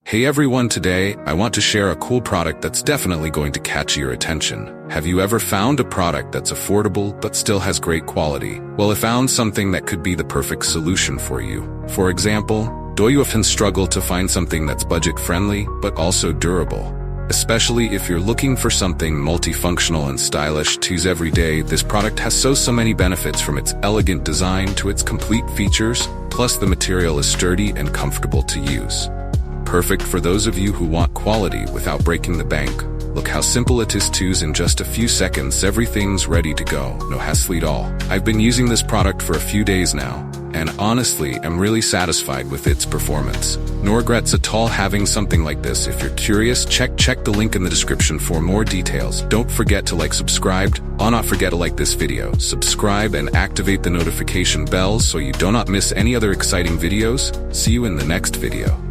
Hey everyone, today I want to share a cool product that's definitely going to catch your attention. Have you ever found a product that's affordable but still has great quality? Well, I found something that could be the perfect solution for you. For example, do you often struggle to find something that's budget-friendly but also durable? Especially if you're looking for something multifunctional and stylish to use every day, this product has so many benefits, from its elegant design to its complete features, plus the material is sturdy and comfortable to use. Perfect for those of you who want quality without breaking the bank. Look how simple it is to use. In just a few seconds, everything's ready to go. No hassle at all. I've been using this product for a few days now, and honestly, I'm really satisfied with its performance. No regrets at all having something like this. If you're curious, check the link in the description for more details. Don't forget to subscribe. Not forget to like this video, subscribe, and activate the notification bell so you do not miss any other exciting videos. See you in the next video.